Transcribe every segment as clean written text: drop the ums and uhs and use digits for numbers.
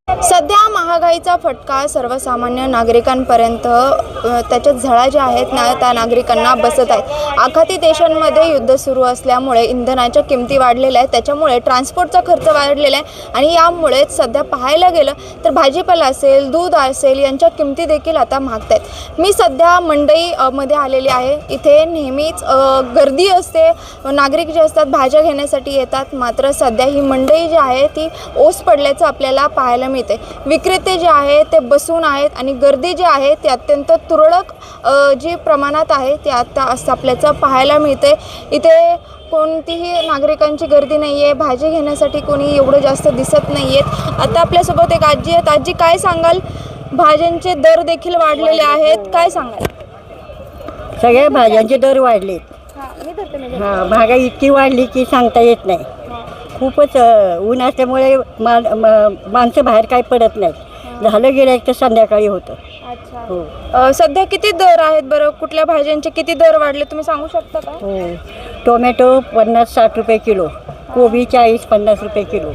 सध्या महागाईचा फटका सर्वसामान्य नागरिकांपर्यंत त्याच्या झळा ज्या आहेत ना त्या नागरिकांना बसत आहेत। आखाती देशांमध्ये युद्ध सुरू असल्यामुळे इंधनाच्या किमती वाढलेल्या आहेत, त्याच्यामुळे ट्रान्सपोर्टचा खर्च वाढलेला आहे आणि यामुळे सध्या पाहायला गेलं तर भाजीपाला असेल, दूध असेल यांच्या किमती देखील आता महागत आहेत। मी सध्या मंडईमध्ये आलेली आहे। इथे नेहमीच गर्दी असते, नागरिक जे असतात भाज्या घेण्यासाठी येतात, मात्र सध्या ही मंडई जी आहे ती ओस पडल्याचं आपल्याला पाहायला मिळते। विक्रेते जे आहेत ते बसून आहेत आणि गर्दी जी आहे ती अत्यंत तुरळक जी प्रमाणात आहे ते आता असं आपल्याला पाहायला मिळते। इथे कोणतीही नागरिकांची गर्दी नाही आहे, भाजी घेण्यासाठी कोणी एवढं जास्त दिसत नाही आहेत। आता आपल्यासोबत एक आजी आहेत। आजी, काय सांगाल? भाज्यांचे दर देखील वाढलेले आहेत, काय सांगाल? सगळ्या भाज्यांचे दर वाढलेत। महागाई इतकी वाढली की सांगता येत नाही। खूपच ऊन असल्यामुळे माणसं बाहेर काही पडत नाहीत। झालं गेलं तर संध्याकाळी होतं। हो, सध्या किती दर आहेत बरं? कुठल्या भाज्यांचे किती दर वाढले तुम्ही सांगू शकता का? हो, टोमॅटो 50-60 रुपये किलो, कोबी 40-50 रुपये किलो,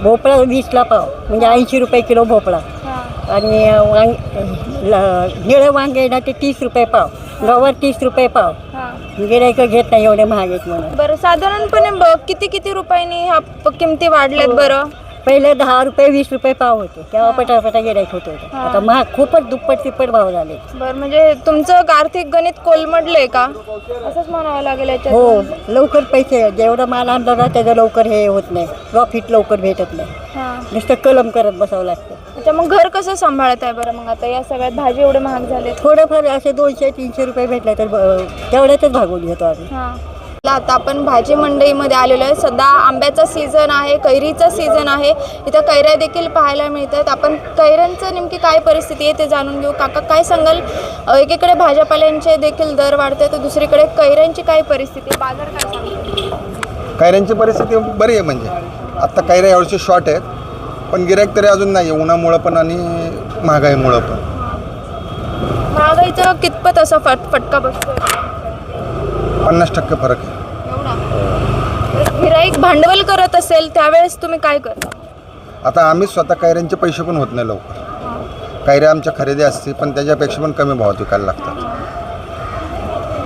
भोपळा 20ला पाव म्हणजे 80 रुपये किलो भोपळा, आणि निळं वांगे ना ते 30 रुपये पाव, गवार 30 रुपये पाव। गिऱ्हाईक घेत नाही एवढे महाग आहेत म्हणून। बरं, साधारणपणे किती रुपयांनी ह्या किमती वाढल्यात बरं? पहिले 10 रुपये 20 रुपये पाव होते, तेव्हा पटापटा गिऱ्हाईक होत होतं। आता महाग खूपच दुप्पट तिप्पट भाव झाले। बरं, म्हणजे तुमचं आर्थिक गणित कोलमडलंय का असंच म्हणावं लागेल याच्यात? हो, लवकर पैसे जेवढा माल आणला ना त्याचं लवकर हे होत नाही, प्रॉफिट लवकर भेटत नाही, नुसतं कलम करत बसावं लागतं। अच्छा, मग घर कसं सांभाळत आहे बरं? मग आता या सगळ्यात भाजी एवढे महाग झाले, थोडंफार असे 200-300 रुपये भेटले तर तेवढ्यातच भागवून घेतो आम्ही। आता आपण भाजी मंडईमध्ये आलेलो आहे। सध्या आंब्याचा सीझन आहे, कैरीचा सीझन आहे, इथं कैऱ्या देखील पाहायला मिळतात। आपण कैऱ्यांचं नेमकी काय परिस्थिती आहे ते जाणून घेऊ। काका, काय सांगाल? एकीकडे भाज्यापाल्यांचे देखील दर वाढते तर दुसरीकडे कैऱ्यांची काय परिस्थिती, बाजार काय सांगतो? कैऱ्यांची परिस्थिती बरी आहे, म्हणजे आत्ता कैऱ्या यावर्षी शॉर्ट आहेत, पण गिऱ्हाईक तरी अजून नाही आहे, उन्हामुळं पण आणि महागाईमुळं पण। महागाईचा कितपत असा फटका बसतो? 50% फरक आहे। गिऱ्हाईक भांडवल करत असेल त्यावेळेस तुम्ही काय करता? आता आम्ही स्वतः कैऱ्यांचे पैसे पण होत नाही लवकर। कैऱ्या आमच्या खरेदी असते पण त्याच्यापेक्षा पण कमी भावात विकायला लागतात।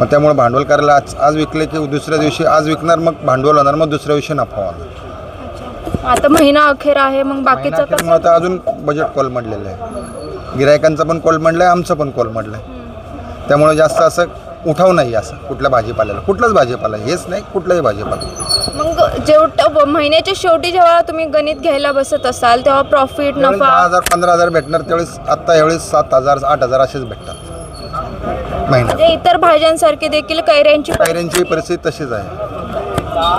मग त्यामुळे भांडवल करायला आज विकले की दुसऱ्या दिवशी आज विकणार, मग भांडवल होणार, मग दुसऱ्या दिवशी नफा होणार। आता महिना अखेर आहे, मग बाकीचं कसं? मग आता अजून बजेट कोलमडलेलं आहे, गिऱ्हाईकांचं पण कोलमडलं आहे, आमचं पण कोलमडलं आहे। त्यामुळे जास्त असं उठाव नाही असं कुठल्या भाजीपाल्याला, कुठलाच भाजीपाला हेच नाही, कुठलाही भाजीपाला। मग महिन्याच्या शेवटी जेव्हा तुम्ही गणित घ्यायला बसत असाल तेव्हा प्रॉफिट नफा 10,000-15,000 भेटणार, त्यावेळेस आत्ता यावेळेस 7,000-8,000 असेच भेटतात महिना। म्हणजे इतर भाज्यांसारखी देखील कैऱ्यांची परिस्थिती तशीच आहे।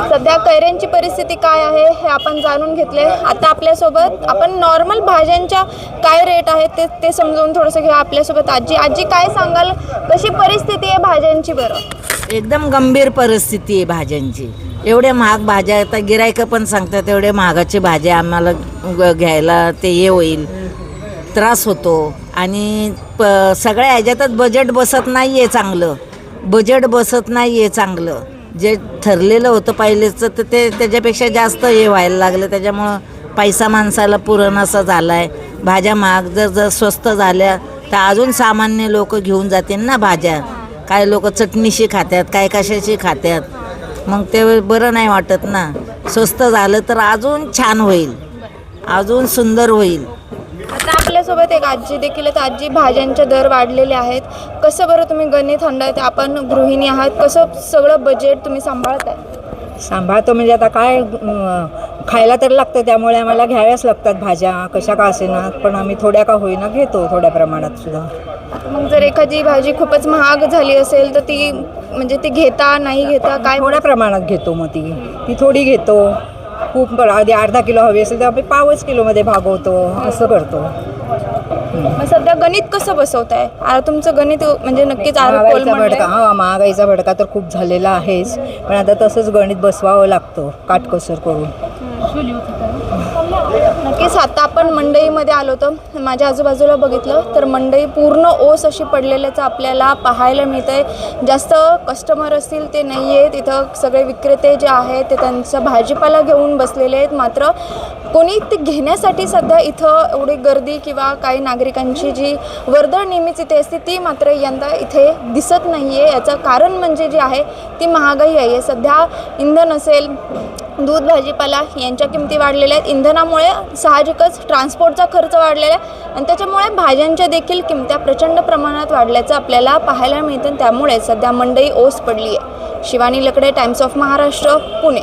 सध्या कैऱ्यांची परिस्थिती काय आहे हे आपण जाणून घेतले। आता आपल्यासोबत आपण नॉर्मल भाज्यांच्या काय रेट आहेत ते समजून थोडंसं घ्या। आपल्यासोबत आजी, काय सांगाल? कशी परिस्थिती आहे भाज्यांची बरं? एकदम गंभीर परिस्थिती आहे भाज्यांची। एवढ्या महाग भाज्या, आता गिऱ्हाईकं पण सांगतात एवढ्या महागाची भाज्या आम्हाला घ्यायला ते हे होईल, त्रास होतो। आणि सगळ्या ह्याच्यातच बजेट बसत नाही आहे चांगलं, बजेट बसत नाही आहे चांगलं। जे ठरलेलं होतं पहिलेचं तर ते त्याच्यापेक्षा जास्त हे व्हायला लागलं, त्याच्यामुळं पैसा माणसाला पुरणासा झाला आहे। भाज्या महाग जर स्वस्त झाल्या तर अजून सामान्य लोक घेऊन जातील ना भाज्या। काय लोक चटणीशी खात्यात, काय कशाशी खात्यात, मग ते बरं नाही वाटत ना। स्वस्त झालं तर अजून छान होईल, अजून सुंदर होईल। आता आपल्यासोबत एक आजी देखील आहेत। आजी, भाज्यांचे दर वाढलेले आहेत, कसं बरं तुम्ही गणित हाताळता? आपण गृहिणी आहात, कसं सगळं बजेट तुम्ही सांभाळताय? सांभाळतो म्हणजे आता काय, खायला तर लागतं, त्यामुळे आम्हाला घ्याव्याच लागतात भाज्या, कशा का असेना, पण आम्ही थोड्या का होईना घेतो, थोड्या प्रमाणात सुद्धा। मग जर एखादी भाजी खूपच महाग झाली असेल तर ती म्हणजे ती घेता नाही घेता काय? थोड्या प्रमाणात घेतो, मग ती थोडी घेतो। खूप आधी अर्धा किलो हवी असेल तर आम्ही 5 किलोमध्ये भागवतो, असं करतो। मग सध्या गणित कसं बसवताय? तुमचं गणित म्हणजे नक्कीच महागाईचा भडका तर खूप झालेला आहेच, पण आता तसंच गणित बसवावं लागतं काटकसर करून। नक्कीच आता आपण मंडईमध्ये आलो होतो, माझ्या आजूबाजूला बघितलं तर मंडई पूर्ण ओस अशी पडलेल्याचं आपल्याला पाहायला मिळतंय। जास्त कस्टमर असतील ते नाही आहेत, इथं सगळे विक्रेते जे आहेत ते त्यांचा भाजीपाला घेऊन बसलेले आहेत, मात्र कोणी ते घेण्यासाठी सध्या इथं एवढी गर्दी किंवा काही नागरिकांची जी वर्दळ नेहमीच इथे असते ती मात्र यंदा इथे दिसत नाही आहे. याचं कारण म्हणजे जी आहे ती महागाई आहे. सध्या इंधन असेल, दूध, भाजीपाला यांच्या किमती वाढलेल्या आहेत. इंधनामुळे साहजिकच ट्रान्सपोर्टचा खर्च वाढलेला आहे आणि त्याच्यामुळे भाज्यांच्या देखील किमत्या प्रचंड प्रमाणात वाढल्याचं आपल्याला पाहायला मिळतं. त्यामुळे सध्या मंडई ओस पडली आहे. शिवानी लकडे, टाइम्स ऑफ महाराष्ट्र, पुणे.